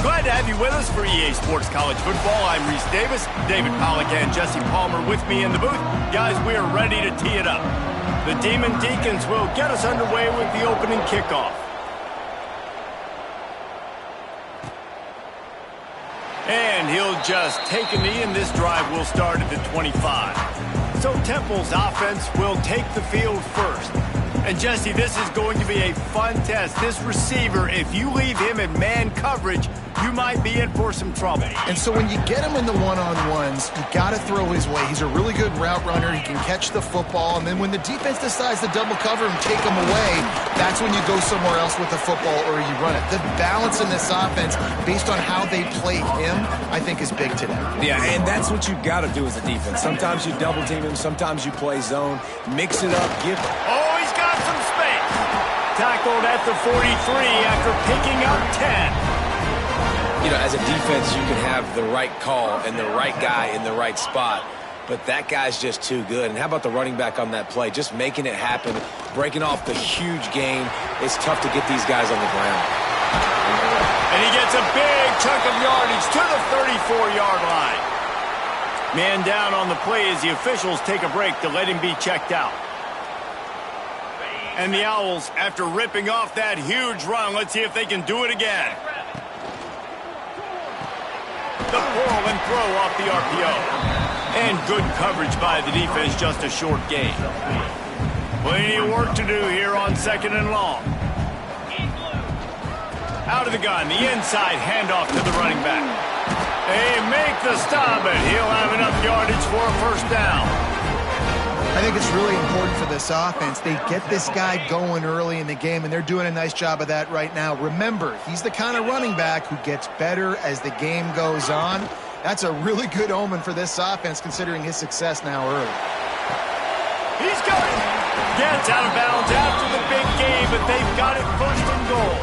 Glad to have you with us for EA Sports College Football. I'm Reese Davis, David Pollack and Jesse Palmer with me in the booth. Guys, we are ready to tee it up. The Demon Deacons will get us underway with the opening kickoff. And he'll just take a knee, and this drive will start at the 25. So Temple's offense will take the field first. And Jesse, this is going to be a fun test. This receiver, if you leave him in man coverage, you might be in for some trouble. And so when you get him in the one-on-ones, you got to throw his way. He's a really good route runner. He can catch the football. And then when the defense decides to double cover him, take him away, that's when you go somewhere else with the football or you run it. The balance in this offense, based on how they play him, I think is big today. Yeah, and that's what you got to do as a defense. Sometimes you double team him. Sometimes you play zone. Mix it up. Give. Oh, he's got some space. Tackled at the 43 after picking up 10. You know, as a defense, you can have the right call and the right guy in the right spot, but that guy's just too good. And how about the running back on that play? Just making it happen, breaking off the huge gain. It's tough to get these guys on the ground. And he gets a big chunk of yardage to the 34-yard line. Man down on the play as the officials take a break to let him be checked out. And the Owls, after ripping off that huge run, let's see if they can do it again. The pull and throw off the RPO. And good coverage by the defense, just a short gain. Plenty of work to do here on 2nd and long. Out of the gun, the inside handoff to the running back. They make the stop, and he'll have enough yardage for a first down. I think it's really important for this offense. They get this guy going early in the game, and they're doing a nice job of that right now. Remember, he's the kind of running back who gets better as the game goes on. That's a really good omen for this offense, considering his success now early. He's going. Gets out of bounds after the big game, but they've got it first and goal.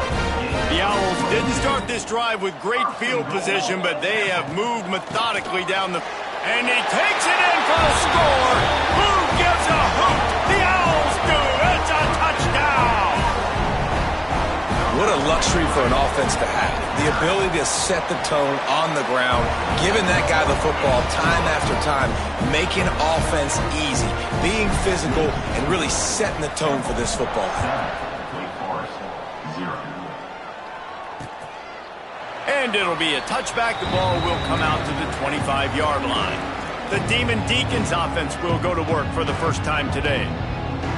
The Owls didn't start this drive with great field position, but they have moved methodically down the... And he takes it in for the score. Who gives a hoot? The Owls do. It's a touchdown. What a luxury for an offense to have. The ability to set the tone on the ground, giving that guy the football time after time, making offense easy, being physical, and really setting the tone for this football team. And it'll be a touchback. The ball will come out to the 25-yard line. The Demon Deacons offense will go to work for the first time today.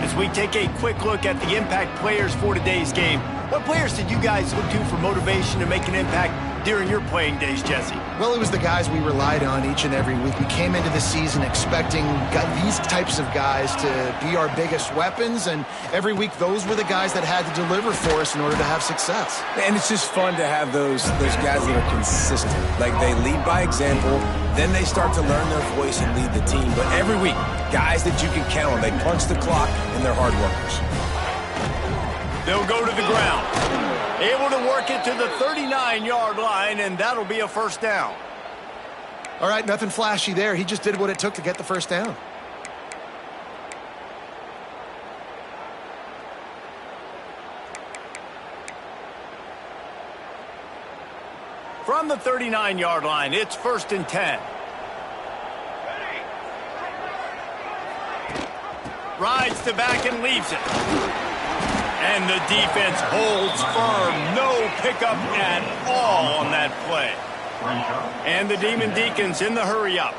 As we take a quick look at the impact players for today's game, what players did you guys look to for motivation to make an impact during your playing days, Jesse? Well, it was the guys we relied on each and every week. We came into the season expecting these types of guys to be our biggest weapons, and every week those were the guys that had to deliver for us in order to have success. And it's just fun to have those guys that are consistent. Like, they lead by example, then they start to learn their voice and lead the team. But every week, guys that you can count on. They punch the clock, and they're hard workers. They'll go to the ground. Able to work it to the 39-yard line, and that'll be a first down. All right, nothing flashy there. He just did what it took to get the first down. From the 39-yard line, it's 1st and 10. Rides to back and leaves it. And the defense holds firm. No pickup at all on that play. And the Demon Deacons in the hurry-up.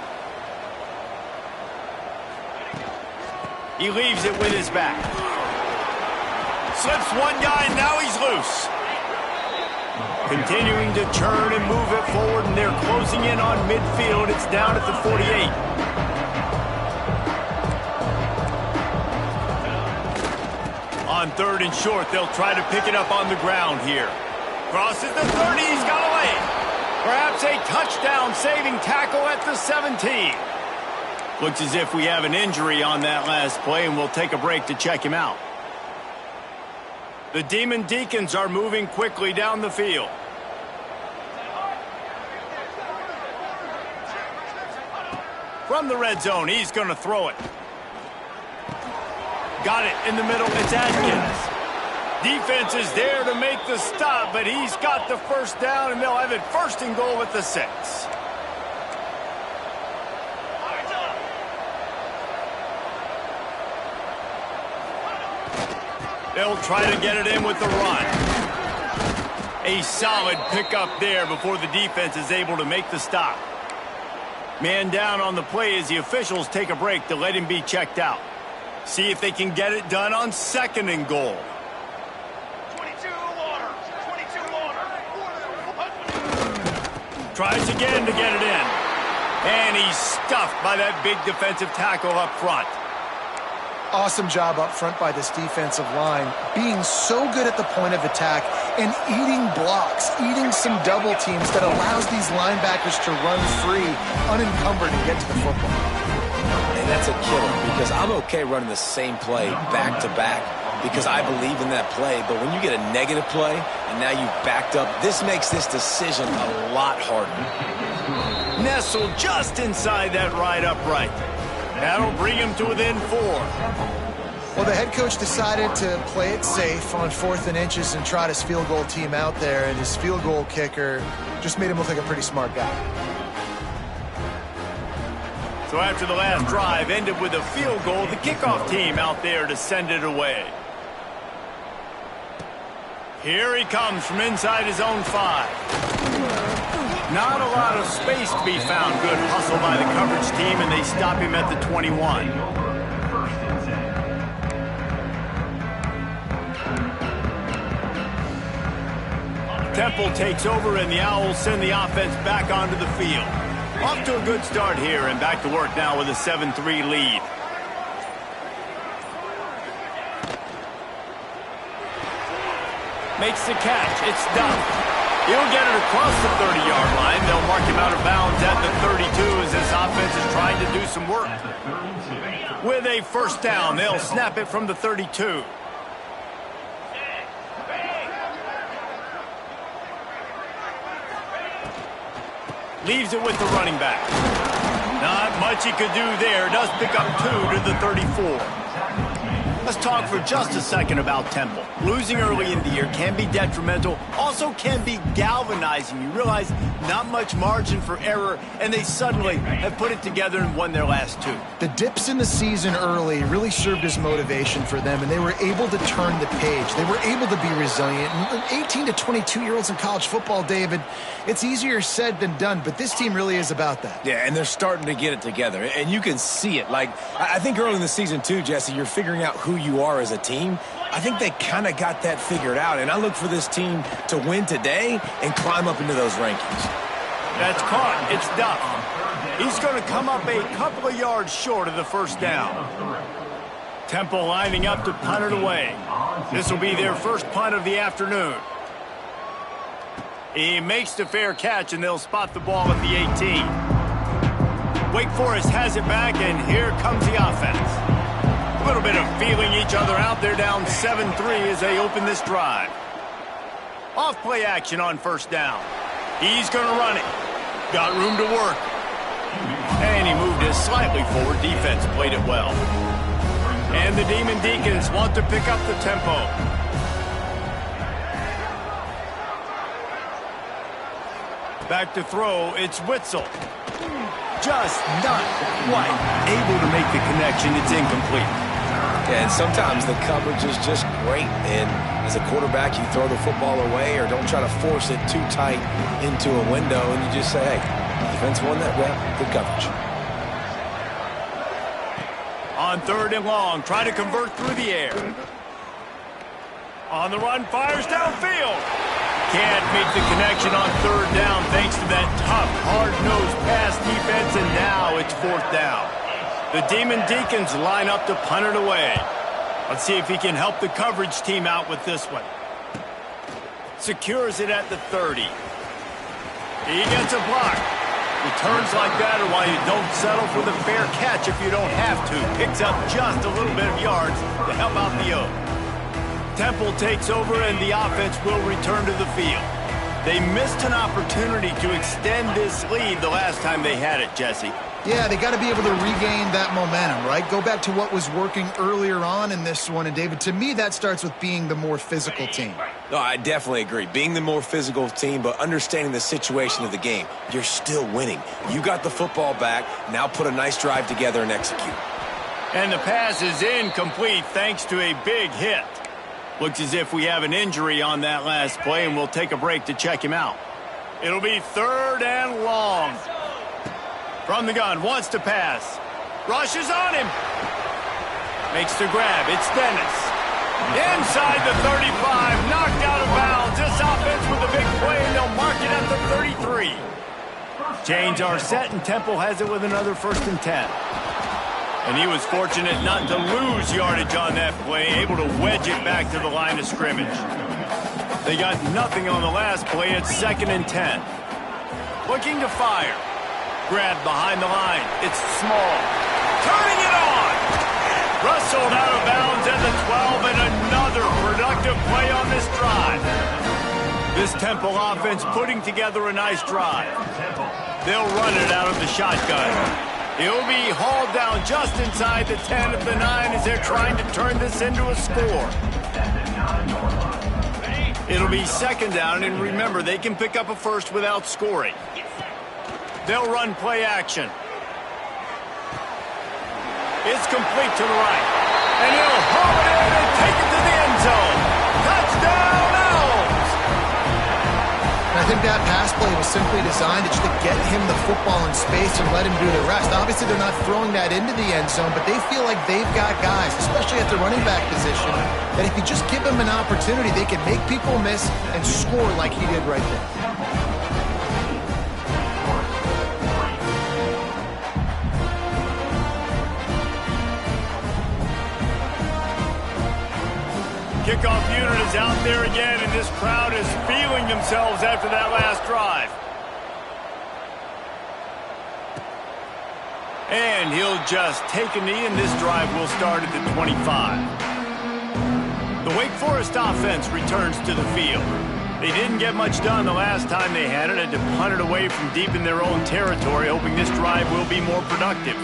He leaves it with his back. Slips one guy, and now he's loose. Continuing to turn and move it forward, and they're closing in on midfield. It's down at the 48. On 3rd and short, they'll try to pick it up on the ground here. Crosses the 30, he's got away. Perhaps a touchdown-saving tackle at the 17. Looks as if we have an injury on that last play, and we'll take a break to check him out. The Demon Deacons are moving quickly down the field. From the red zone, he's going to throw it. Got it in the middle. It's Adkins. Defense is there to make the stop, but he's got the first down, and they'll have it 1st and goal at the 6. They'll try to get it in with the run. A solid pickup there before the defense is able to make the stop. Man down on the play as the officials take a break to let him be checked out. See if they can get it done on 2nd and goal. Tries again to get it in. And he's stuffed by that big defensive tackle up front. Awesome job up front by this defensive line, being so good at the point of attack and eating blocks, eating some double teams that allows these linebackers to run free, unencumbered, and get to the football. And that's a killer because I'm okay running the same play back to back because I believe in that play. But when you get a negative play and now you've backed up, this makes this decision a lot harder. Nestled just inside that right upright. That'll bring him to within 4. Well, the head coach decided to play it safe on 4th and inches and trot his field goal team out there, and his field goal kicker just made him look like a pretty smart guy. So after the last drive ended with a field goal, the kickoff team out there to send it away. Here he comes from inside his own 5. Not a lot of space to be found. Good hustle by the coverage team, and they stop him at the 21. Temple takes over, and the Owls send the offense back onto the field. Off to a good start here, and back to work now with a 7-3 lead. Makes the catch. It's done. He'll get it across the 30-yard line. They'll mark him out of bounds at the 32 as this offense is trying to do some work. With a 1st down, they'll snap it from the 32. Leaves it with the running back. Not much he could do there. Does pick up 2 to the 34. Let's talk for just a second about Temple. Losing early in the year can be detrimental, also can be galvanizing. You realize not much margin for error, and they suddenly have put it together and won their last 2. The dips in the season early really served as motivation for them, and they were able to turn the page. They were able to be resilient. And 18 to 22-year-olds in college football, David, it's easier said than done, but this team really is about that. Yeah, and they're starting to get it together, and you can see it. Like, I think early in the season, too, Jesse, you're figuring out who you are as a team. I think they kind of got that figured out, and I look for this team to win today and climb up into those rankings. That's caught. It's Duff. He's going to come up a couple of yards short of the 1st down. Temple lining up to punt it away. This will be their first punt of the afternoon. He makes the fair catch, and they'll spot the ball at the 18. Wake Forest has it back, and here comes the offense. A little bit of feeling each other out. They're down 7-3 as they open this drive. Off-play action on 1st down. He's going to run it. Got room to work. And he moved it slightly forward. Defense played it well. And the Demon Deacons want to pick up the tempo. Back to throw. It's Witzel. Just not quite able to make the connection. It's incomplete. And sometimes the coverage is just great. And as a quarterback, you throw the football away or don't try to force it too tight into a window. And you just say, hey, defense won that rep. Good coverage. On 3rd and long, try to convert through the air. On the run, fires downfield. Can't make the connection on 3rd down thanks to that tough, hard-nosed pass defense, and now it's 4th down. The Demon Deacons line up to punt it away. Let's see if he can help the coverage team out with this one. Secures it at the 30. He gets a block. Returns like that are why you don't settle for the fair catch if you don't have to. Picks up just a little bit of yards to help out the O. Temple takes over, and the offense will return to the field. They missed an opportunity to extend this lead the last time they had it, Jesse. Yeah, they got to be able to regain that momentum, right? Go back to what was working earlier on in this one. And, David, to me, that starts with being the more physical team. No, I definitely agree. Being the more physical team, but understanding the situation of the game. You're still winning. You got the football back. Now put a nice drive together and execute. And the pass is incomplete thanks to a big hit. Looks as if we have an injury on that last play, and we'll take a break to check him out. It'll be 3rd and long. From the gun, wants to pass. Rushes on him. Makes the grab. It's Dennis. Inside the 35. Knocked out of bounds. This offense with a big play, and they'll mark it at the 33. Chains are set, and Temple has it with another 1st and 10. And he was fortunate not to lose yardage on that play, able to wedge it back to the line of scrimmage. They got nothing on the last play. It's 2nd and 10. Looking to fire. Grab behind the line. It's Small. Turning it on. Rustled out of bounds at the 12, and another productive play on this drive. This Temple offense putting together a nice drive. They'll run it out of the shotgun. He'll be hauled down just inside the 10 of the 9 as they're trying to turn this into a score. It'll be 2nd down, and remember, they can pick up a first without scoring. They'll run play action. It's complete to the right. And he'll haul it in and take it to the end zone. Touchdown, Owls! I think that pass play was simply designed just to get him the football in space and let him do the rest. Obviously, they're not throwing that into the end zone, but they feel like they've got guys, especially at the running back position, that if you just give them an opportunity, they can make people miss and score like he did right there. Kickoff unit is out there again, and this crowd is feeling themselves after that last drive. And he'll just take a knee, and this drive will start at the 25. The Wake Forest offense returns to the field. They didn't get much done the last time they had it, had to punt it away from deep in their own territory, hoping this drive will be more productive.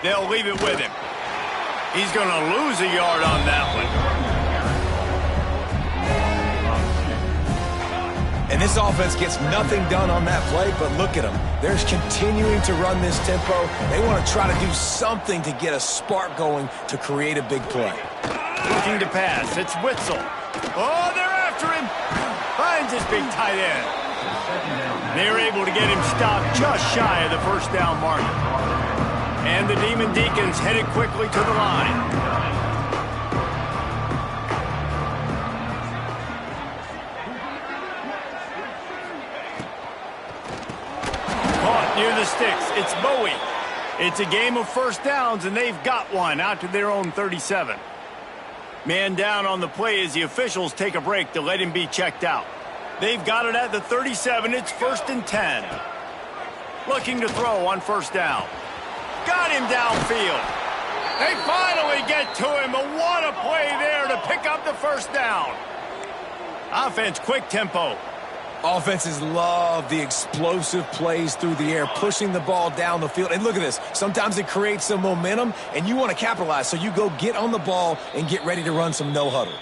They'll leave it with him. He's going to lose a yard on that one. And this offense gets nothing done on that play, but look at them. They're continuing to run this tempo. They want to try to do something to get a spark going to create a big play. Looking to pass. It's Witzel. Oh, they're after him. Finds his big tight end. They're able to get him stopped just shy of the 1st down mark. And the Demon Deacons headed quickly to the line. Caught near the sticks. It's Bowie. It's a game of 1st downs, and they've got one out to their own 37. Man down on the play as the officials take a break to let him be checked out. They've got it at the 37. It's 1st and 10. Looking to throw on 1st down. Got him downfield. They finally get to him, but what a play there to pick up the 1st down. Offense, quick tempo. Offenses love the explosive plays through the air, pushing the ball down the field. And look at this. Sometimes it creates some momentum, and you want to capitalize. So you go get on the ball and get ready to run some no huddle.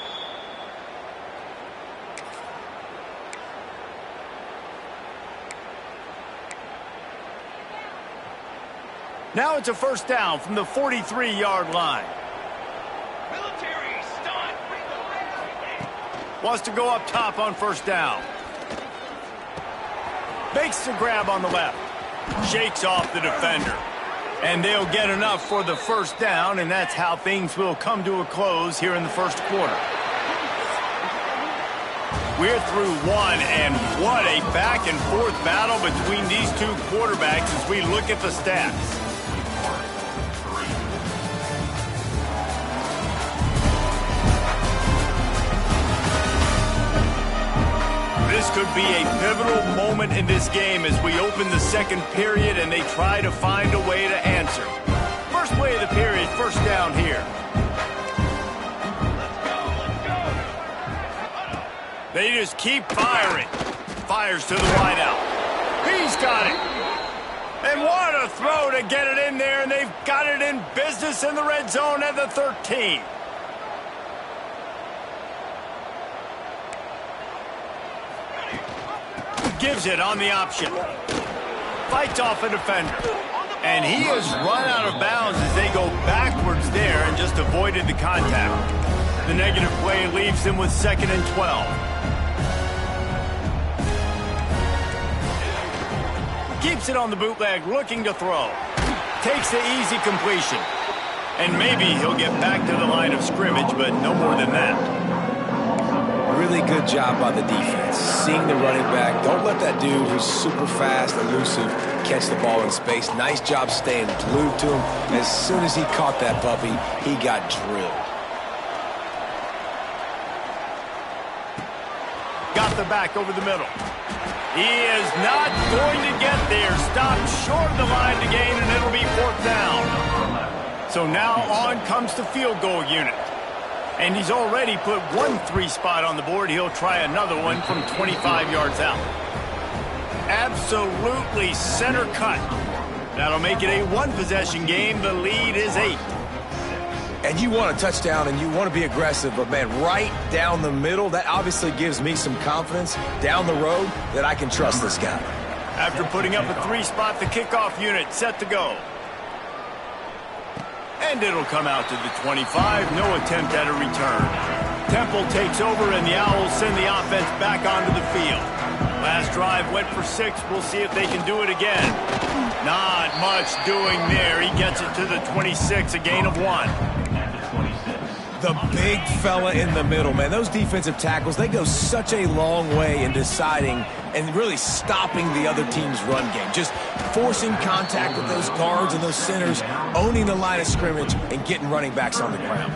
Now it's a 1st down from the 43-yard line. Military stunt. Wants to go up top on 1st down. Makes the grab on the left. Shakes off the defender. And they'll get enough for the 1st down, and that's how things will come to a close here in the 1st quarter. We're through one, and what a back-and-forth battle between these two quarterbacks as we look at the stats. This could be a pivotal moment in this game as we open the 2nd period and they try to find a way to answer. First play play of the period, first down here. They just keep firing. Fires to the wideout. He's got it. And what a throw to get it in there, and they've got it in business in the red zone at the 13. Gives it on the option. Fights off a defender. And he has run out of bounds as they go backwards there and just avoided the contact. The negative play leaves them with 2nd and 12. Keeps it on the bootleg, looking to throw. Takes the easy completion. And maybe he'll get back to the line of scrimmage, but no more than that. Really good job by the defense. Seeing the running back. Don't let that dude who's super fast, elusive, catch the ball in space. Nice job staying glued to him. As soon as he caught that puppy, he got drilled. Got the back over the middle. He is not going to get there. Stopped short of the line to gain, and it'll be 4th down. So now on comes the field goal unit. And he's already put 1 3-spot on the board. He'll try another one from 25 yards out. Absolutely center cut. That'll make it a 1-possession game. The lead is 8. And you want a touchdown and you want to be aggressive, but man, right down the middle, that obviously gives me some confidence down the road that I can trust this guy. After putting up a 3-spot, the kickoff unit set to go. And it'll come out to the 25. No attempt at a return. Temple takes over, and the Owls send the offense back onto the field. Last drive went for 6. We'll see if they can do it again. Not much doing there. He gets it to the 26, a gain of 1. The big fella in the middle, man. Those defensive tackles, they go such a long way in deciding and really stopping the other team's run game. Just forcing contact with those guards and those centers, owning the line of scrimmage, and getting running backs on the ground.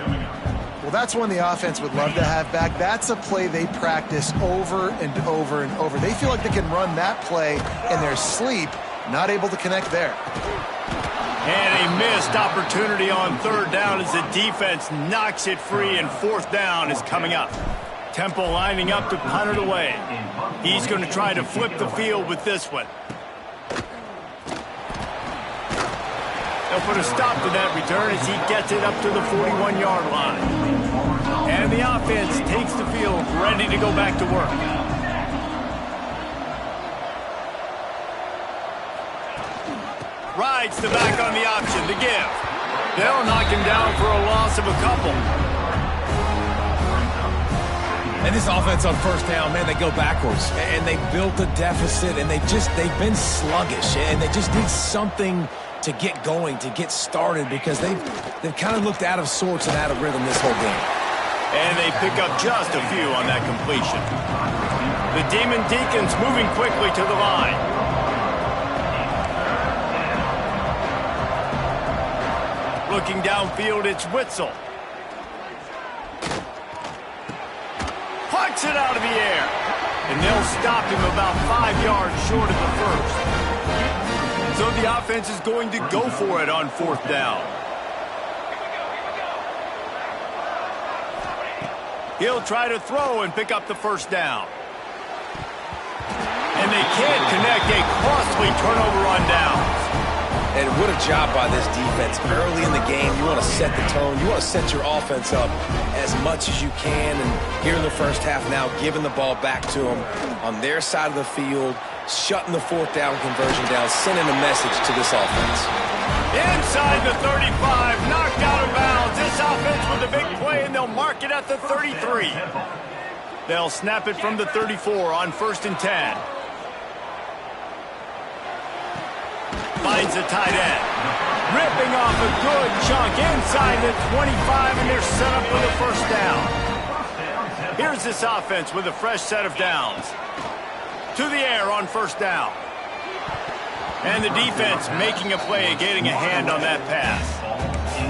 Well, that's one the offense would love to have back. That's a play they practice over and over and over. They feel like they can run that play in their sleep, not able to connect there. And a missed opportunity on 3rd down as the defense knocks it free, and 4th down is coming up. Temple lining up to punt it away. He's going to try to flip the field with this one. They'll put a stop to that return as he gets it up to the 41-yard line. And the offense takes the field, ready to go back to work. Rides the back on the option, the give. They'll knock him down for a loss of a couple. And this offense on 1st down, man, they go backwards. And they built a deficit, and they've been sluggish. And they just need something to get going, to get started, because they've kind of looked out of sorts and out of rhythm this whole game. And they pick up just a few on that completion. The Demon Deacons moving quickly to the line. Looking downfield, it's Witzel. Pucks it out of the air. And they'll stop him about 5 yards short of the 1st. So the offense is going to go for it on 4th down. He'll try to throw and pick up the 1st down. And they can't connect, a costly turnover on downs. And what a job by this defense. Early in the game, you want to set the tone. You want to set your offense up as much as you can. And here in the 1st half now, giving the ball back to them on their side of the field, shutting the 4th down conversion down, sending a message to this offense. Inside the 35, knocked out of bounds. This offense with a big play, and they'll mark it at the 33. They'll snap it from the 34 on 1st and 10. Finds the tight end. Ripping off a good chunk inside the 25, and they're set up with a 1st down. Here's this offense with a fresh set of downs. To the air on 1st down. And the defense making a play, getting a hand on that pass.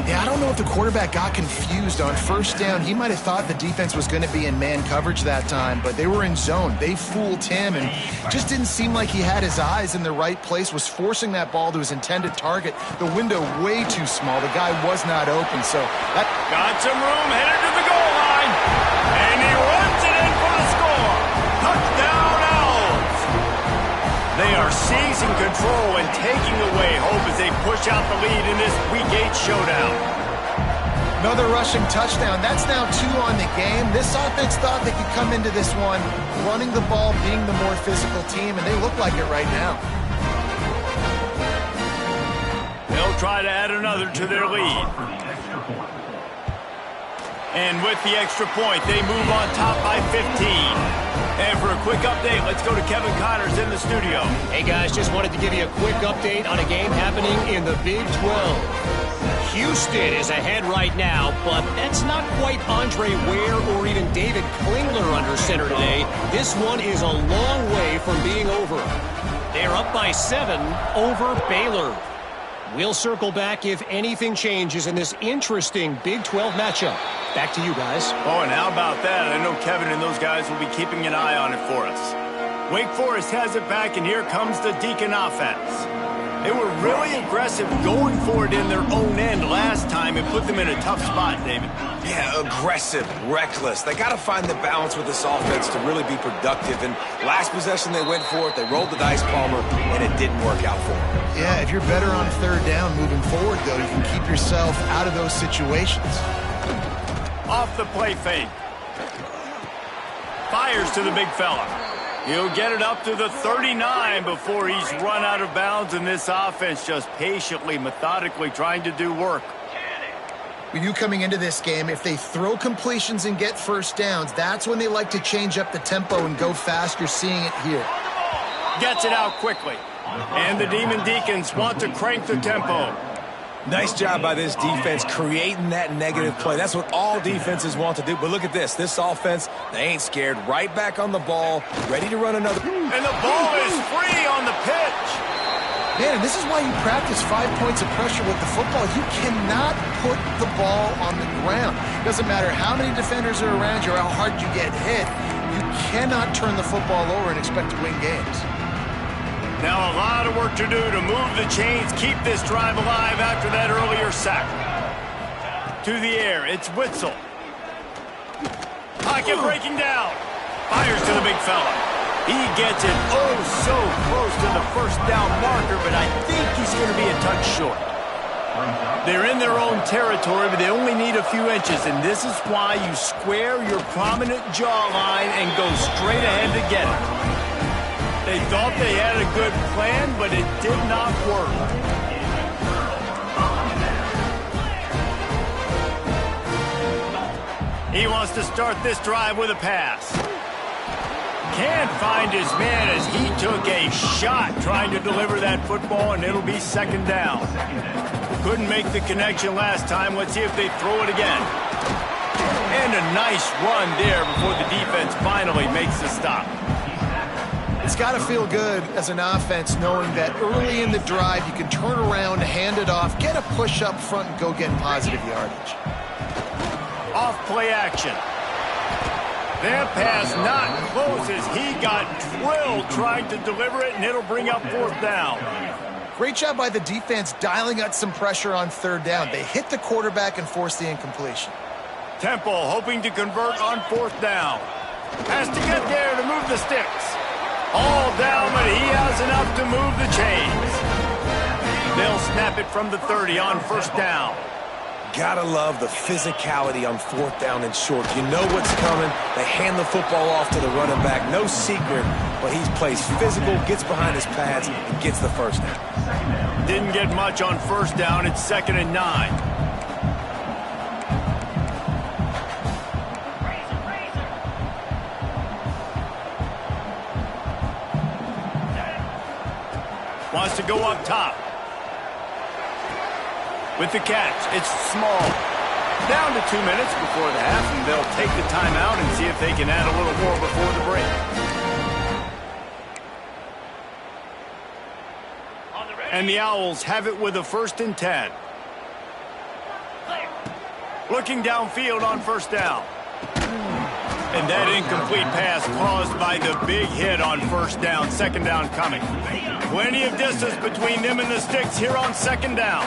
Yeah, I don't know if the quarterback got confused on first down. He might have thought the defense was going to be in man coverage that time, but they were in zone. They fooled him and just didn't seem like he had his eyes in the right place, was forcing that ball to his intended target. The window way too small. The guy was not open, so that... Got some room, headed to the goal line, and he runs it in for the score. Touchdown, Owls. They are seizing control and taking away hope as they push out the lead in this Week 8 showdown. Another rushing touchdown. That's now 2 on the game. This offense thought they could come into this one running the ball, being the more physical team, and they look like it right now. They'll try to add another to their lead. And with the extra point, they move on top by 15. And for a quick update, let's go to Kevin Connors in the studio. Hey guys, just wanted to give you a quick update on a game happening in the Big 12. Houston is ahead right now, but that's not quite Andre Ware or even David Klingler under center today. This one is a long way from being over. They're up by 7 over Baylor. We'll circle back if anything changes in this interesting Big 12 matchup. Back to you guys. Oh, and how about that? I know Kevin and those guys will be keeping an eye on it for us. Wake Forest has it back, and here comes the Deacon offense. They were really aggressive going for it in their own end last time and put them in a tough spot, David. Yeah, aggressive, reckless. They got to find the balance with this offense to really be productive. And last possession, they went for it. They rolled the dice, Palmer, and it didn't work out for them. Yeah, if you're better on third down moving forward, though, you can keep yourself out of those situations. Off the play fake. Fires to the big fella. He'll get it up to the 39 before he's run out of bounds, and this offense just patiently, methodically trying to do work. With you coming into this game, if they throw completions and get first downs, that's when they like to change up the tempo and go fast. You're seeing it here. Gets it out quickly. And the Demon Deacons want to crank the tempo. Nice job by this defense creating that negative play. That's what all defenses want to do. But look at this. This offense, they ain't scared. Right back on the ball, ready to run another. And the ball is free on the pitch. Man, and this is why you practice 5 points of pressure with the football. You cannot put the ball on the ground. Doesn't matter how many defenders are around you or how hard you get hit. You cannot turn the football over and expect to win games. Now a lot of work to do to move the chains, keep this drive alive after that earlier sack. To the air, it's Witzel. Pocket breaking down. Fires to the big fella. He gets it oh so close to the first down marker, but I think he's going to be a touch short. They're in their own territory, but they only need a few inches, and this is why you square your prominent jawline and go straight ahead to get it. They thought they had a good plan, but it did not work. He wants to start this drive with a pass. Can't find his man as he took a shot trying to deliver that football, and it'll be second down. Couldn't make the connection last time. Let's see if they throw it again. And a nice run there before the defense finally makes the stop. It's got to feel good as an offense knowing that early in the drive you can turn around, hand it off, get a push up front, and go get positive yardage. Off play action. That pass not close as he got drilled trying to deliver it, and it'll bring up fourth down. Great job by the defense dialing out some pressure on third down. They hit the quarterback and forced the incompletion. Temple hoping to convert on fourth down. Has to get there to move the sticks. All down, but he has enough to move the chains. They'll snap it from the 30 on first down. Gotta love the physicality on fourth down and short. You know what's coming. They hand the football off to the running back. No secret, but he plays physical, gets behind his pads, and gets the first down. Didn't get much on first down. It's 2nd and 9. Wants to go up top. With the catch, it's small. Down to 2 minutes before the half, and they'll take the timeout and see if they can add a little more before the break. And the Owls have it with a 1st and 10. Looking downfield on first down. And that incomplete pass caused by the big hit on first down. Second down coming. Plenty of distance between them and the sticks here on second down.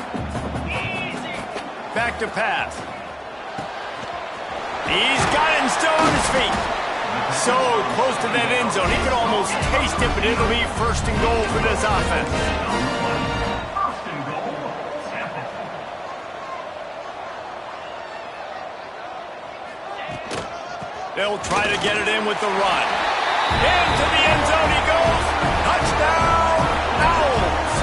Back to pass. He's got it and still on his feet. So close to that end zone. He could almost taste it, but it'll be first and goal for this offense. They'll try to get it in with the run. Into the end zone he goes. Touchdown, Owls.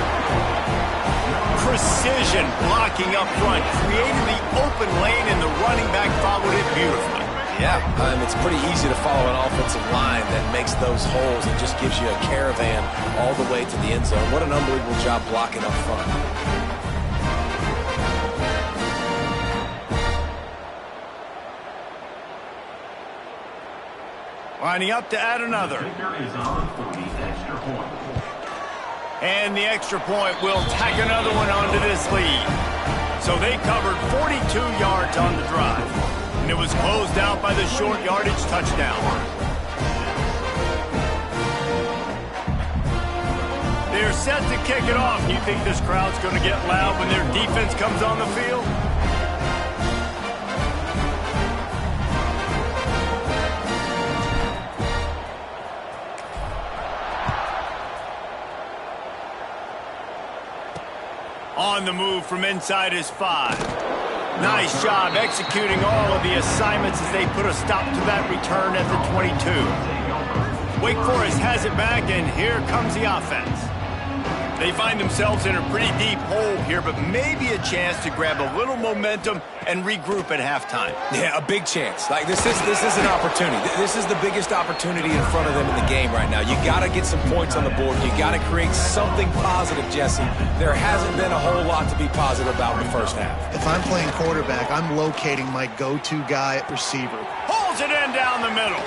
Precision blocking up front. Created the open lane, and the running back followed it beautifully. Yeah, it's pretty easy to follow an offensive line that makes those holes and just gives you a caravan all the way to the end zone. What an unbelievable job blocking up front. Lining up to add another. And the extra point will tack another one onto this lead. So they covered 42 yards on the drive. And it was closed out by the short yardage touchdown. They're set to kick it off. You think this crowd's going to get loud when their defense comes on the field? On the move from inside his 5. Nice job executing all of the assignments as they put a stop to that return at the 22. Wake Forest has it back, and here comes the offense. They find themselves in a pretty deep hole here, but maybe a chance to grab a little momentum and regroup at halftime. Yeah, a big chance. Like this is an opportunity. This is the biggest opportunity in front of them in the game right now. You got to get some points on the board. You got to create something positive, Jesse. There hasn't been a whole lot to be positive about in the first half. If I'm playing quarterback, I'm locating my go-to guy at receiver. Pulls it in down the middle.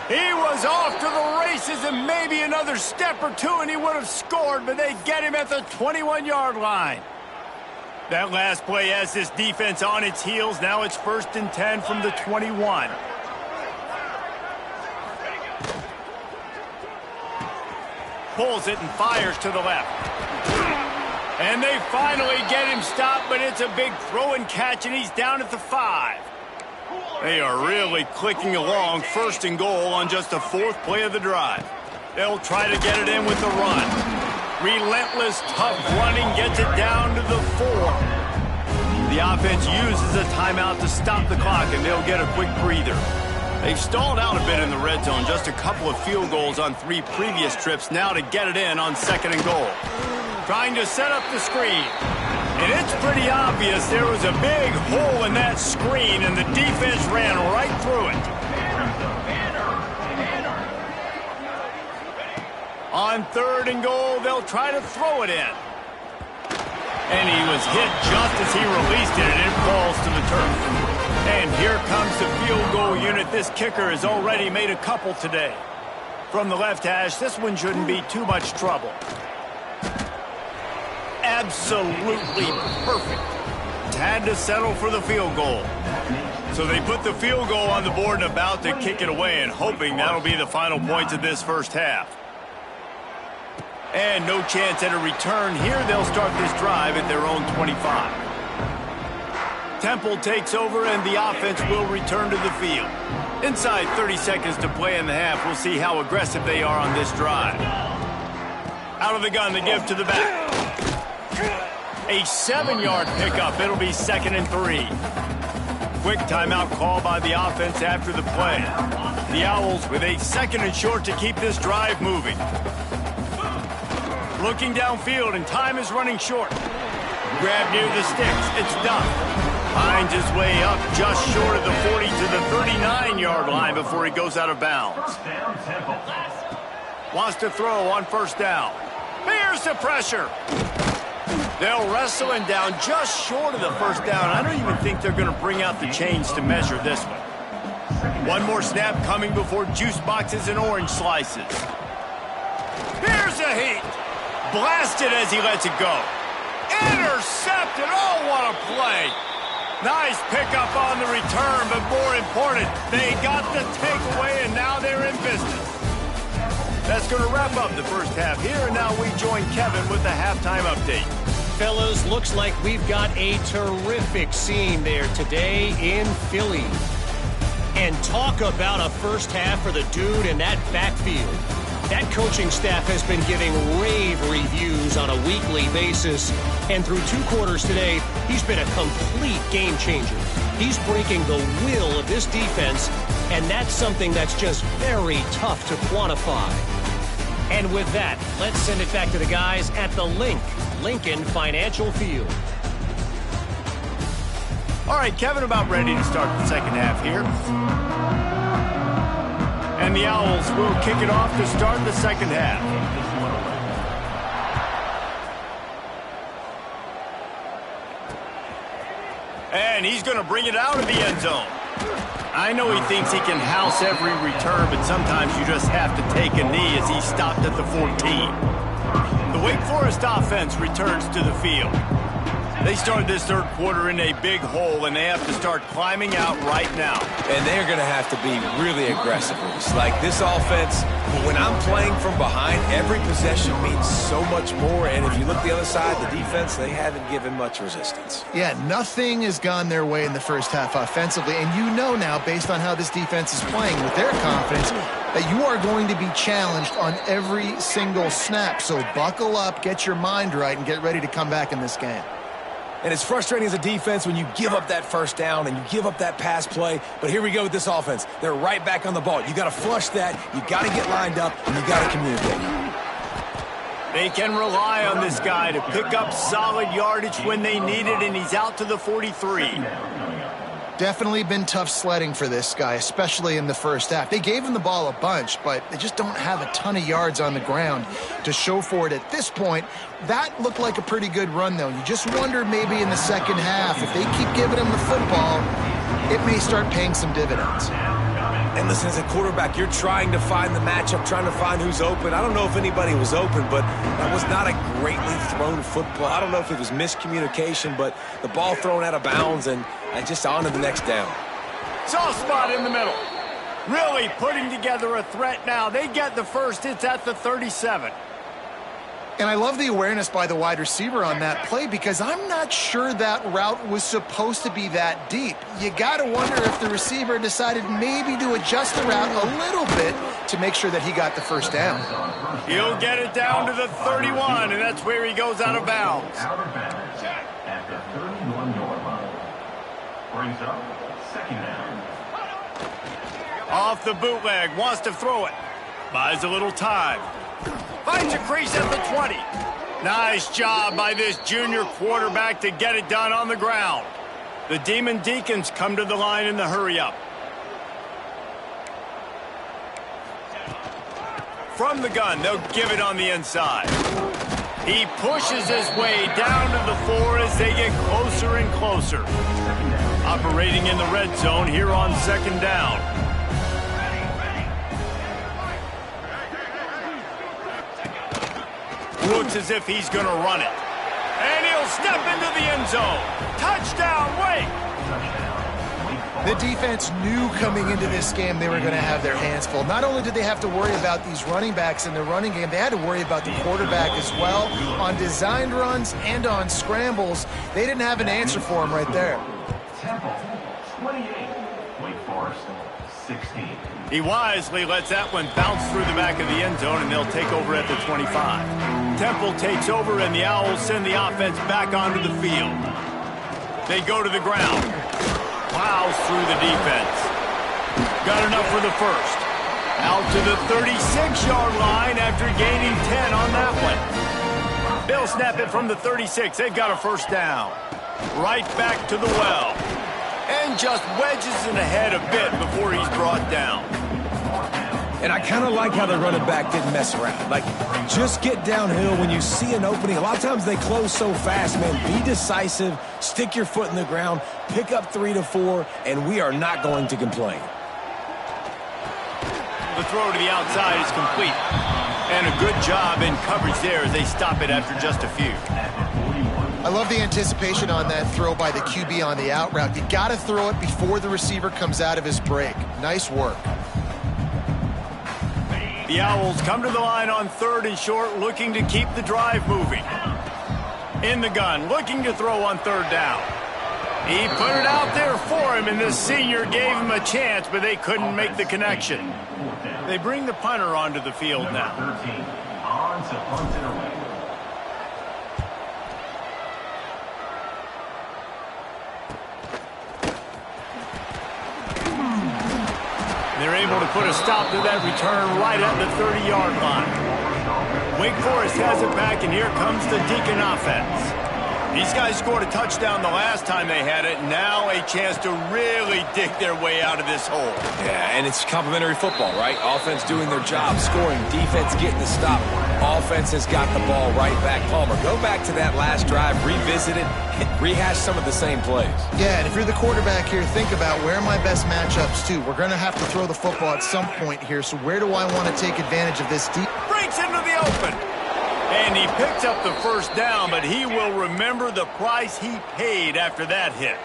He was off to the races, and maybe another step or two and he would have scored, but they get him at the 21-yard line. That last play has this defense on its heels. Now it's 1st and 10 from the 21. Pulls it and fires to the left. And they finally get him stopped, but it's a big throw and catch, and he's down at the 5. They are really clicking along. 1st and goal on just the 4th play of the drive. They'll try to get it in with the run. Relentless, tough running gets it down to the 4. The offense uses a timeout to stop the clock, and they'll get a quick breather. They've stalled out a bit in the red zone. Just a couple of field goals on 3 previous trips. Now to get it in on 2nd and goal. Trying to set up the screen. And it's pretty obvious there was a big hole in that screen, and the defense ran right through it. On 3rd and goal, they'll try to throw it in. And he was hit just as he released it, and it falls to the turf. And here comes the field goal unit. This kicker has already made a couple today. From the left hash, this one shouldn't be too much trouble. Absolutely perfect. Had to settle for the field goal. So they put the field goal on the board and about to kick it away, and hoping that'll be the final points of this first half. And no chance at a return here. They'll start this drive at their own 25. Temple takes over, and the offense will return to the field. Inside 30 seconds to play in the half. We'll see how aggressive they are on this drive. Out of the gun, the give to the back. A 7-yard pickup. It'll be 2nd and 3. Quick timeout call by the offense after the play. The Owls with a 2nd and short to keep this drive moving. Looking downfield, and time is running short. Grab near the sticks. It's done. Finds his way up just short of the 40 to the 39-yard line before he goes out of bounds. Wants to throw on 1st down. Here's the pressure. They'll wrestle him down just short of the 1st down. I don't even think they're going to bring out the chains to measure this one. One more snap coming before juice boxes and orange slices. Here's a heat. Blasted as he lets it go. Intercepted. Oh, what a play. Nice pickup on the return, but more important, they got the takeaway, and now they're in business. That's going to wrap up the first half here, and now we join Kevin with the halftime update. Fellas, looks like we've got a terrific scene there today in Philly. And talk about a first half for the dude in that backfield. That coaching staff has been giving rave reviews on a weekly basis. And through 2 quarters today, he's been a complete game changer. He's breaking the will of this defense, and that's something that's just very tough to quantify. And with that, let's send it back to the guys at the Lincoln Financial Field. All right, Kevin, about ready to start the second half here. And the Owls will kick it off to start the second half. And he's going to bring it out of the end zone. I know he thinks he can house every return, but sometimes you just have to take a knee as he stopped at the 14. The Wake Forest offense returns to the field. They started this third quarter in a big hole, and they have to start climbing out right now. And they're going to have to be really aggressive. It's like this offense, when I'm playing from behind, every possession means so much more. And if you look the other side, the defense, they haven't given much resistance. Yeah, nothing has gone their way in the first half offensively. And you know now, based on how this defense is playing with their confidence, that you are going to be challenged on every single snap. So buckle up, get your mind right, and get ready to come back in this game. And it's frustrating as a defense when you give up that first down and you give up that pass play. But here we go with this offense. They're right back on the ball. You got to flush that. You got to get lined up, and you got to communicate. They can rely on this guy to pick up solid yardage when they need it, and he's out to the 43. Definitely been tough sledding for this guy, especially in the first half. They gave him the ball a bunch, but they just don't have a ton of yards on the ground to show for it at this point. That looked like a pretty good run, though. You just wonder maybe in the second half, if they keep giving him the football, it may start paying some dividends. And listen, as a quarterback, you're trying to find the matchup, trying to find who's open. I don't know if anybody was open, but that was not a greatly thrown football. I don't know if it was miscommunication, but the ball thrown out of bounds and just on to the next down. Soft spot in the middle. Really putting together a threat now. They get the first. It's at the 37. And I love the awareness by the wide receiver on that play because I'm not sure that route was supposed to be that deep. You got to wonder if the receiver decided maybe to adjust the route a little bit to make sure that he got the first down. He'll get it down to the 31, and that's where he goes out of bounds. At the 31-yard line. Brings up second down. Off the bootleg, wants to throw it. Buys a little time. Finds a crease at the 20. Nice job by this junior quarterback to get it done on the ground. The Demon Deacons come to the line in the hurry-up. From the gun, they'll give it on the inside. He pushes his way down to the 4 as they get closer and closer. Operating in the red zone here on second down. Looks as if he's going to run it. And he'll step into the end zone. Touchdown, Wake! The defense knew coming into this game they were going to have their hands full. Not only did they have to worry about these running backs in the running game, they had to worry about the quarterback as well. On designed runs and on scrambles, they didn't have an answer for him right there. Temple, 28. Wake Forest, 16. He wisely lets that one bounce through the back of the end zone, and they'll take over at the 25. Temple takes over, and the Owls send the offense back onto the field. They go to the ground. Plows through the defense. Got enough for the first. Out to the 36-yard line after gaining 10 on that one. They'll snap it from the 36. They've got a first down. Right back to the well. And just wedges it ahead a bit before he's brought down. And I kind of like how the running back didn't mess around. Like, just get downhill when you see an opening. A lot of times they close so fast, man. Be decisive, stick your foot in the ground, pick up 3 to 4, and we are not going to complain. The throw to the outside is complete. And a good job in coverage there as they stop it after just a few. I love the anticipation on that throw by the QB on the out route. You got to throw it before the receiver comes out of his break. Nice work. The Owls come to the line on 3rd and short, looking to keep the drive moving. In the gun, looking to throw on 3rd down. He put it out there for him, and the senior gave him a chance, but they couldn't make the connection. They bring the punter onto the field now. 13, on to punt it away. They're able to put a stop to that return right at the 30-yard line. Wake Forest has it back, and here comes the Deacon offense. These guys scored a touchdown the last time they had it. Now a chance to really dig their way out of this hole. Yeah, and it's complimentary football, right? Offense doing their job, scoring, defense getting the stop. Offense has got the ball right back. Palmer, go back to that last drive, revisit it, rehash some of the same plays. Yeah, and if you're the quarterback here, think about where are my best matchups too. We're going to have to throw the football at some point here, so where do I want to take advantage of this deep? Breaks into the open. And he picks up the first down, but he will remember the price he paid after that hit.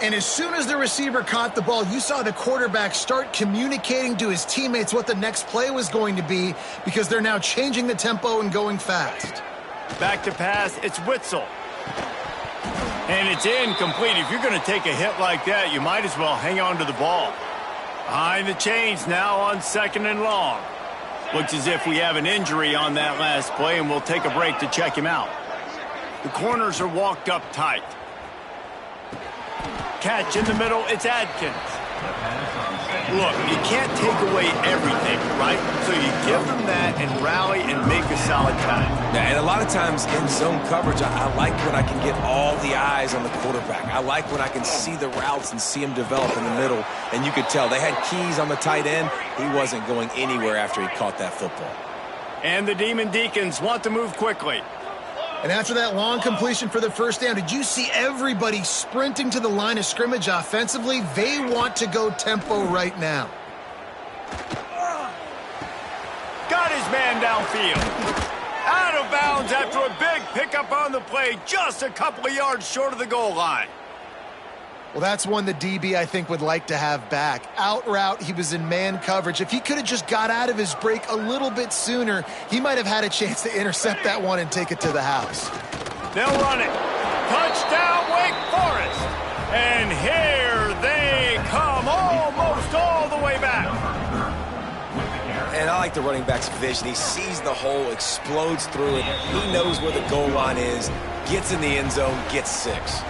And as soon as the receiver caught the ball, you saw the quarterback start communicating to his teammates what the next play was going to be because they're now changing the tempo and going fast. Back to pass, it's Witzel. And it's incomplete. If you're going to take a hit like that, you might as well hang on to the ball. Behind the chains now on 2nd and long. Looks as if we have an injury on that last play, and we'll take a break to check him out. The corners are walked up tight. Catch in the middle, it's Adkins. Look, you can't take away everything, right? So you give them that and rally and make a solid time. Yeah, and a lot of times in zone coverage, I like when I can get all the eyes on the quarterback. I like when I can see the routes and see him develop in the middle. And you could tell they had keys on the tight end. He wasn't going anywhere after he caught that football. And the Demon Deacons want to move quickly. And after that long completion for the first down, did you see everybody sprinting to the line of scrimmage offensively? They want to go tempo right now. Got his man downfield. Out of bounds after a big pickup on the play, just a couple of yards short of the goal line. Well, that's one the DB, I think, would like to have back. Out route, he was in man coverage. If he could have just got out of his break a little bit sooner, he might have had a chance to intercept that one and take it to the house. They'll run it. Touchdown, Wake Forest. And here they come, almost all the way back. And I like the running back's vision. He sees the hole, explodes through it. He knows where the goal line is, gets in the end zone, gets 6.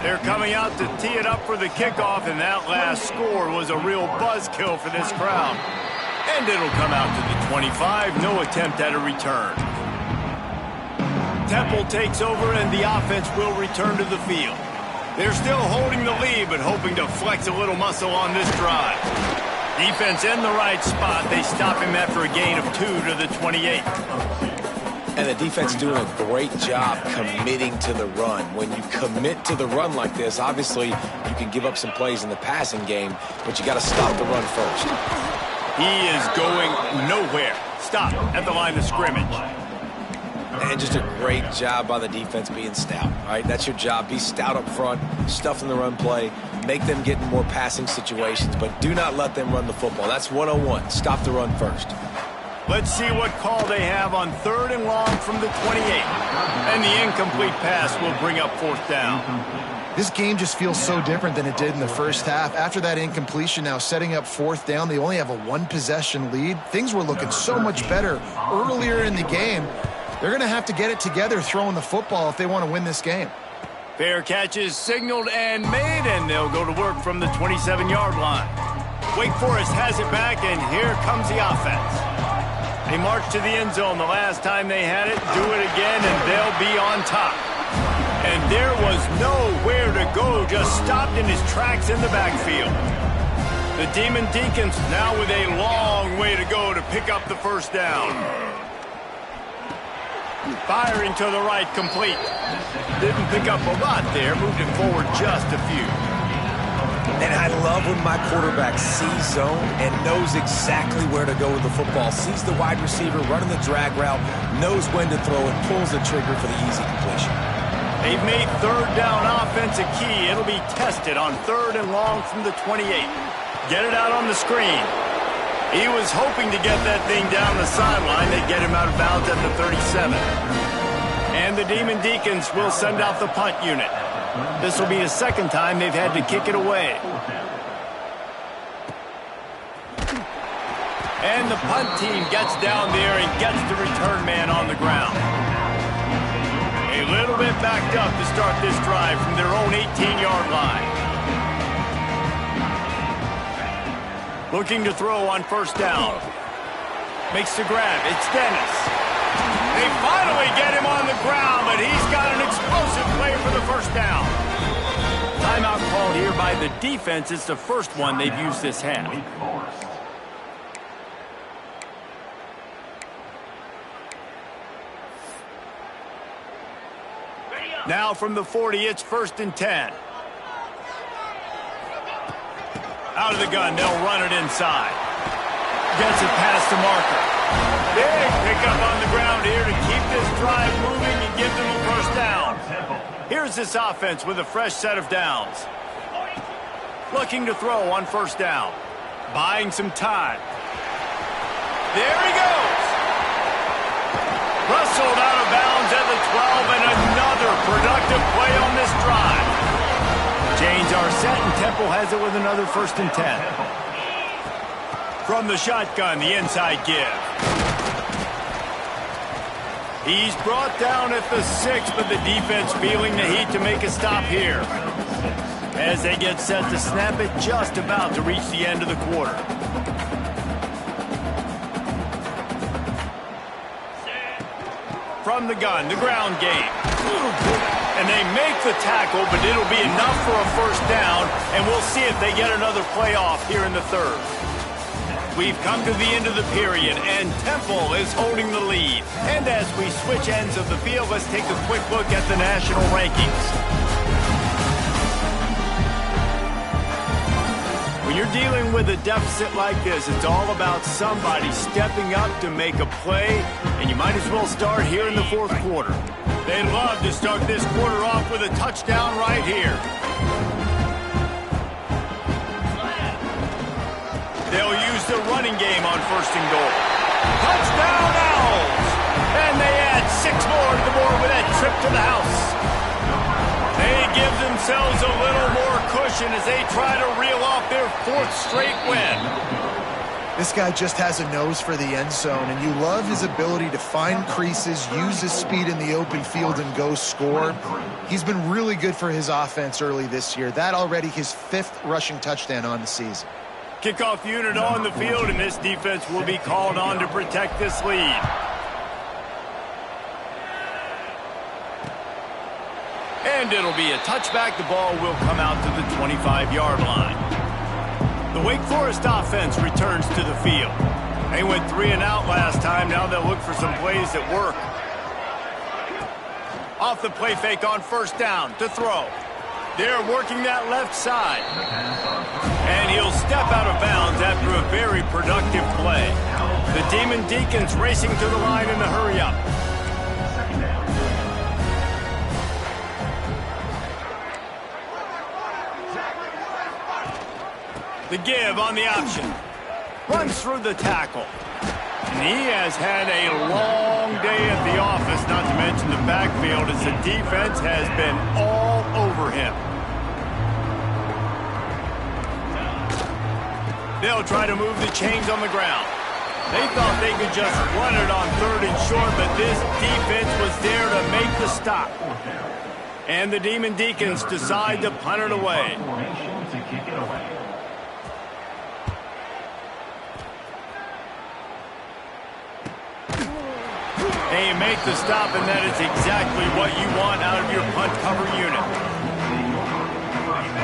They're coming out to tee it up for the kickoff, and that last score was a real buzzkill for this crowd. And it'll come out to the 25, no attempt at a return. Temple takes over, and the offense will return to the field. They're still holding the lead, but hoping to flex a little muscle on this drive. Defense in the right spot. They stop him after a gain of 2 to the 28. And the defense doing a great job committing to the run. When you commit to the run like this, obviously you can give up some plays in the passing game, but you got to stop the run first. He is going nowhere. Stop at the line of scrimmage. And just a great job by the defense being stout. All right, that's your job. Be stout up front, stuff in the run play, make them get in more passing situations, but do not let them run the football. That's 101. Stop the run first. Let's see what call they have on 3rd and long from the 28. And the incomplete pass will bring up 4th down. This game just feels so different than it did in the first half. After that incompletion, now setting up 4th down, they only have a 1-possession lead. Things were looking so much better earlier in the game. They're going to have to get it together throwing the football if they want to win this game. Fair catch is signaled and made, and they'll go to work from the 27-yard line. Wake Forest has it back, and here comes the offense. They marched to the end zone the last time they had it, do it again, and they'll be on top. And there was nowhere to go, just stopped in his tracks in the backfield. The Demon Deacons now with a long way to go to pick up the first down. Firing to the right, complete. Didn't pick up a lot there, moved it forward just a few. And I love when my quarterback sees zone and knows exactly where to go with the football. Sees the wide receiver running the drag route, knows when to throw it, pulls the trigger for the easy completion. They've made third down offense a key. It'll be tested on 3rd and long from the 28. Get it out on the screen. He was hoping to get that thing down the sideline. They get him out of bounds at the 37. And the Demon Deacons will send out the punt unit. This will be the second time they've had to kick it away. And the punt team gets down there and gets the return man on the ground. A little bit backed up to start this drive from their own 18-yard line. Looking to throw on 1st down. Makes the grab. It's Dennis. They finally get him on the ground, but he's got an explosive play for the 1st down. Timeout called here by the defense. It's the first one they've used this half. Now from the 40, it's 1st and 10. Out of the gun, they'll run it inside. Gets it past the marker. Big pickup on the ground here to keep this drive moving and give them a 1st down. Here's this offense with a fresh set of downs. Looking to throw on 1st down. Buying some time. There he goes. Wrestled out of bounds at the 12, and another productive play on this drive. Chains are set, and Temple has it with another 1st and 10. From the shotgun, the inside give. He's brought down at the 6, but the defense feeling the heat to make a stop here. As they get set to snap it, just about to reach the end of the quarter. From the gun, the ground game. And they make the tackle, but it'll be enough for a 1st down, and we'll see if they get another play off here in the 3rd. We've come to the end of the period, and Temple is holding the lead. And as we switch ends of the field, let's take a quick look at the national rankings. When you're dealing with a deficit like this, it's all about somebody stepping up to make a play, and you might as well start here in the 4th quarter. They'd love to start this quarter off with a touchdown right here. They'll use the running game on 1st and goal. Touchdown Owls! And they add 6 more to the board with that trip to the house. They give themselves a little more cushion as they try to reel off their 4th straight win. This guy just has a nose for the end zone, and you love his ability to find creases, use his speed in the open field, and go score. He's been really good for his offense early this year. That already his 5th rushing touchdown on the season. Kickoff unit on the field, and this defense will be called on to protect this lead. And it'll be a touchback. The ball will come out to the 25-yard line. The Wake Forest offense returns to the field. They went 3 and out last time. Now they'll look for some plays that work. Off the play fake on 1st down to throw. They're working that left side. And he'll step out of bounds after a very productive play. The Demon Deacons racing to the line in the hurry-up. The give on the option. Runs through the tackle. And he has had a long day at the office, not to mention the backfield, as the defense has been all over him. They'll try to move the chains on the ground. They thought they could just run it on 3rd and short, but this defense was there to make the stop. And the Demon Deacons decide to punt it away. They make the stop, and that is exactly what you want out of your punt cover unit.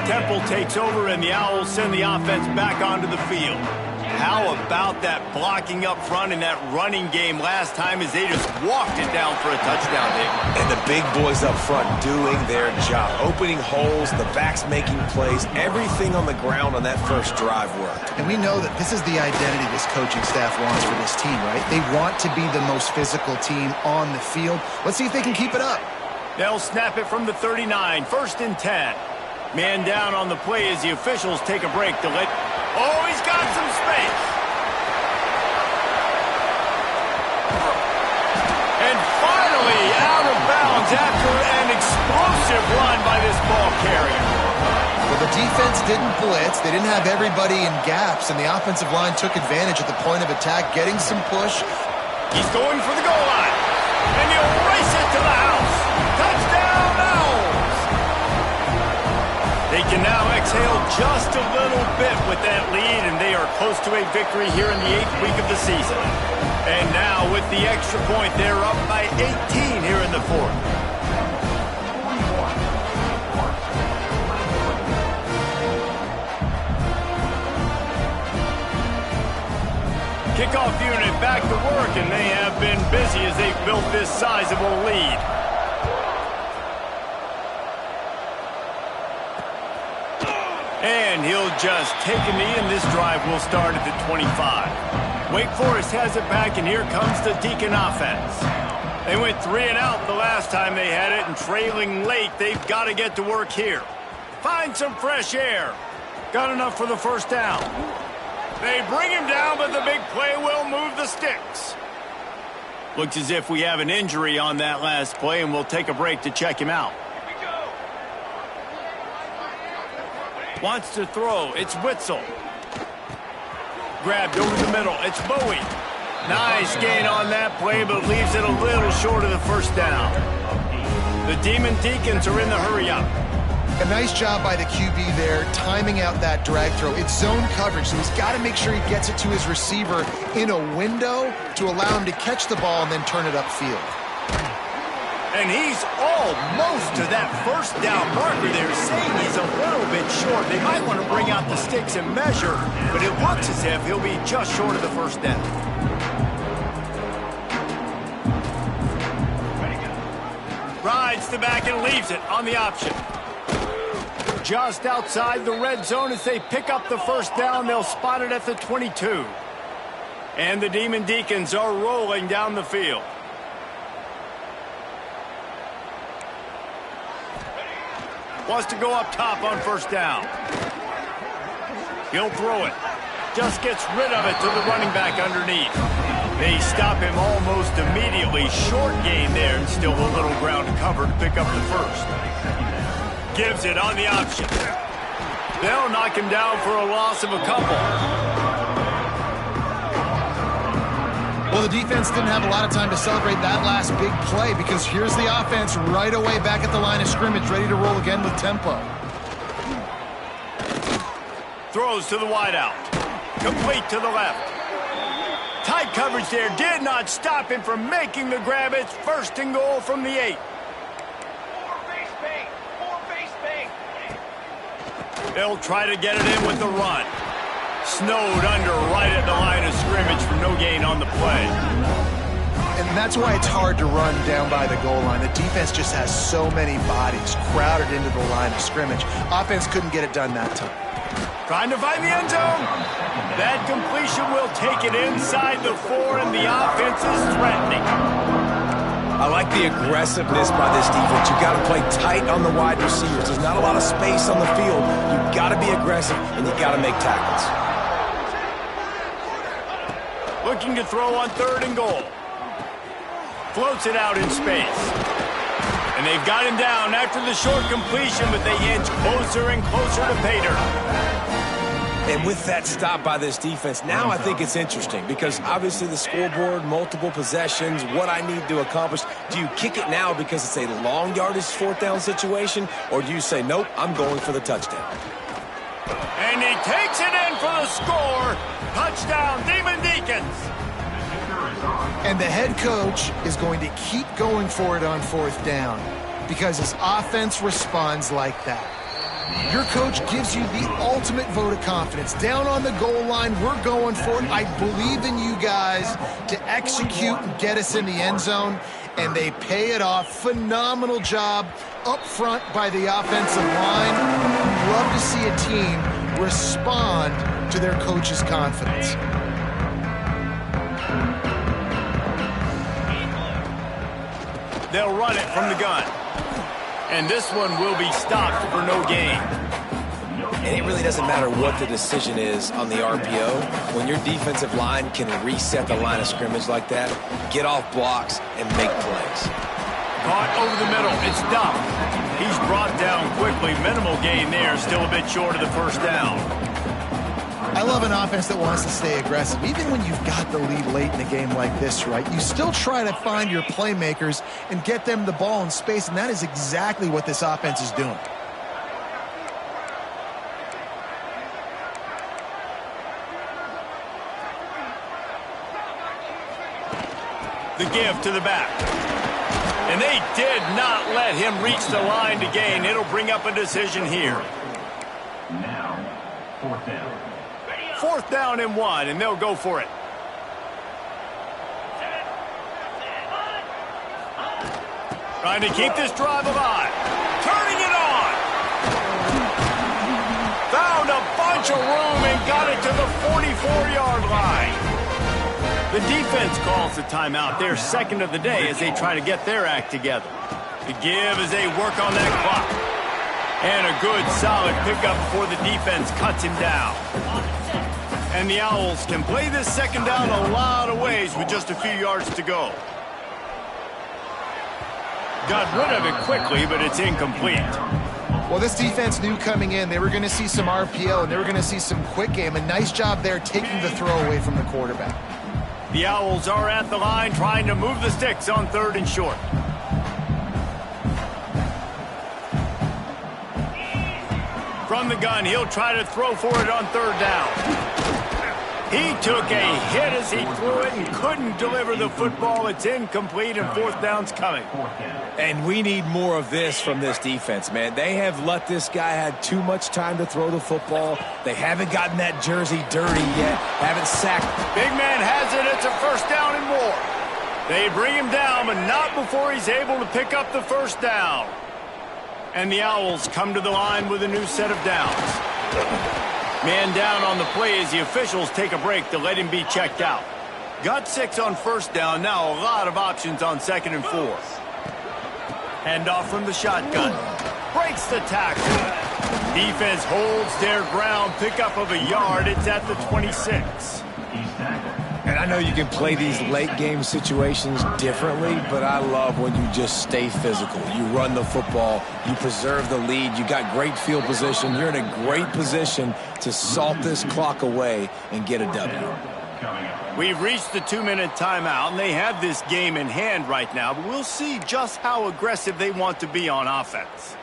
Temple takes over, and the Owls send the offense back onto the field. How about that blocking up front and that running game last time as they just walked it down for a touchdown, Dave? And the big boys up front doing their job. Opening holes, the backs making plays, everything on the ground on that first drive worked. And we know that this is the identity this coaching staff wants for this team, right? They want to be the most physical team on the field. Let's see if they can keep it up. They'll snap it from the 39, 1st and 10. Man down on the play as the officials take a break to let... Oh, he's got some space. And finally out of bounds after an explosive run by this ball carrier. Well, the defense didn't blitz. They didn't have everybody in gaps, and the offensive line took advantage at the point of attack, getting some push. He's going for the goal line, and he'll race it to the house. Touchdown, Owls! They can now exhale just a little bit with that lead, and they are close to a victory here in the 8th week of the season. And now, with the extra point, they're up by 18 here in the 4th. Kickoff unit back to work, and they have been busy as they've built this sizable lead. And he'll just take a knee, and this drive will start at the 25. Wake Forest has it back, and here comes the Deacon offense. They went 3 and out the last time they had it, and trailing late, they've got to get to work here. Find some fresh air. Got enough for the first down. They bring him down, but the big play will move the sticks. Looks as if we have an injury on that last play, and we'll take a break to check him out. Wants to throw. It's Witzel. Grabbed over the middle. It's Bowie. Nice gain on that play, but leaves it a little short of the first down. The Demon Deacons are in the hurry-up. A nice job by the QB there, timing out that drag throw. It's zone coverage, so he's got to make sure he gets it to his receiver in a window to allow him to catch the ball and then turn it upfield. And he's almost to that first down marker there, saying he's a little bit short. They might want to bring out the sticks and measure, but it looks as if he'll be just short of the first down. Rides the back and leaves it on the option. Just outside the red zone as they pick up the first down. They'll spot it at the 22. And the Demon Deacons are rolling down the field. Wants to go up top on first down. He'll throw it. Just gets rid of it to the running back underneath. They stop him almost immediately. Short gain there, and still a little ground to cover to pick up the first. Gives it on the option. They'll knock him down for a loss of a couple. Well, the defense didn't have a lot of time to celebrate that last big play because here's the offense right away back at the line of scrimmage, ready to roll again with tempo. Throws to the wideout. Complete to the left. Tight coverage there did not stop him from making the grab. It's 1st and goal from the 8. They'll try to get it in with the run. Snowed under right at the line of scrimmage for no gain on the play. And that's why it's hard to run down by the goal line. The defense just has so many bodies crowded into the line of scrimmage. Offense couldn't get it done that time. Trying to find the end zone. That completion will take it inside the 4, and the offense is threatening. I like the aggressiveness by this defense. You've got to play tight on the wide receivers. There's not a lot of space on the field. You've got to be aggressive, and you've got to make tackles. Looking to throw on 3rd and goal. Floats it out in space. And they've got him down after the short completion, but they inch closer and closer to pay dirt. And with that stop by this defense, now I think it's interesting because obviously the scoreboard, multiple possessions, what I need to accomplish. Do you kick it now because it's a long yardage 4th down situation, or do you say, nope, I'm going for the touchdown? And he takes it in for the score. Touchdown, Demon Deacons. And the head coach is going to keep going for it on 4th down because his offense responds like that. Your coach gives you the ultimate vote of confidence. Down on the goal line, we're going for it. I believe in you guys to execute and get us in the end zone, and they pay it off. Phenomenal job up front by the offensive line. Love to see a team respond to their coach's confidence. They'll run it from the gun. And this one will be stopped for no gain. And it really doesn't matter what the decision is on the RPO. When your defensive line can reset the line of scrimmage like that, get off blocks, and make plays. Caught over the middle. It's Duff. He's brought down quickly. Minimal gain there. Still a bit short of the first down. I love an offense that wants to stay aggressive. Even when you've got the lead late in a game like this, right, you still try to find your playmakers and get them the ball in space, and that is exactly what this offense is doing. The give to the back. And they did not let him reach the line to gain. It'll bring up a decision here. Now, fourth down. 4th down and 1, and they'll go for it. Trying to keep this drive alive. Turning it on. Found a bunch of room and got it to the 44-yard line. The defense calls the timeout. They're second of the day as they try to get their act together. The give as they work on that clock. And a good, solid pickup before the defense cuts him down. And the Owls can play this second down a lot of ways with just a few yards to go. Got rid of it quickly, but it's incomplete. Well, this defense knew coming in they were going to see some RPO and they were going to see some quick game. A nice job there taking the throw away from the quarterback. The Owls are at the line trying to move the sticks on 3rd and short. From the gun, he'll try to throw for it on 3rd down. He took a hit as he threw it and couldn't deliver the football. It's incomplete, and 4th down's coming. And we need more of this from this defense, man. They have let this guy have too much time to throw the football. They haven't gotten that jersey dirty yet. Haven't sacked. Big man has it. It's a 1st down and more. They bring him down, but not before he's able to pick up the 1st down. And the Owls come to the line with a new set of downs. Man down on the play as the officials take a break to let him be checked out. Got 6 on 1st down. Now a lot of options on 2nd and 4. Hand off from the shotgun. Breaks the tackle. Defense holds their ground. Pickup of a yard. It's at the 26. And I know you can play these late game situations differently, but I love when you just stay physical. You run the football, you preserve the lead, you got great field position, you're in a great position to salt this clock away and get a W. We've reached the 2-minute timeout, and they have this game in hand right now, but we'll see just how aggressive they want to be on offense.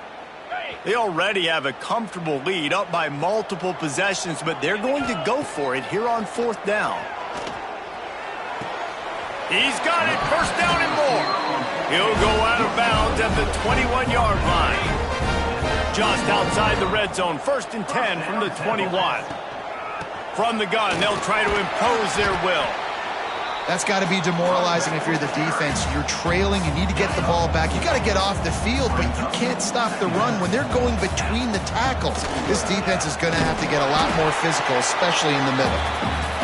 They already have a comfortable lead up by multiple possessions, but they're going to go for it here on 4th down. He's got it, 1st down and more. He'll go out of bounds at the 21-yard line. Just outside the red zone, 1st and 10 from the 21. From the gun, they'll try to impose their will. That's got to be demoralizing if you're the defense. You're trailing, you need to get the ball back. You got to get off the field, but you can't stop the run when they're going between the tackles. This defense is going to have to get a lot more physical, especially in the middle.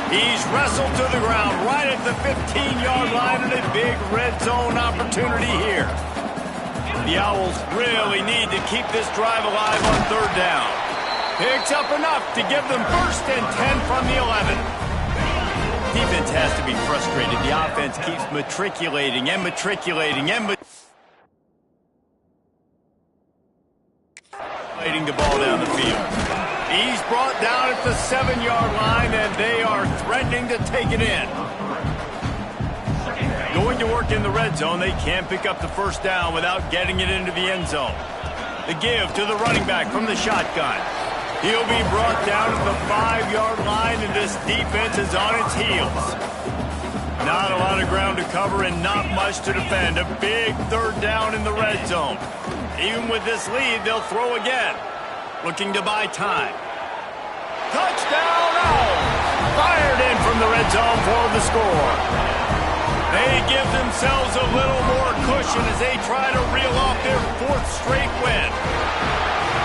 He's wrestled to the ground right at the 15-yard line and a big red zone opportunity here. The Owls really need to keep this drive alive on 3rd down. Picks up enough to give them 1st and 10 from the 11. Defense has to be frustrated. The offense keeps matriculating and matriculating and matriculating the ball down the field. He's brought down at the 7-yard line, and they are threatening to take it in. Going to work in the red zone. They can't pick up the 1st down without getting it into the end zone. The give to the running back from the shotgun. He'll be brought down at the 5-yard line, and this defense is on its heels. Not a lot of ground to cover and not much to defend. A big 3rd down in the red zone. Even with this lead, they'll throw again. Looking to buy time. Touchdown! Oh! Fired in from the red zone for the score. They give themselves a little more cushion as they try to reel off their 4th straight win.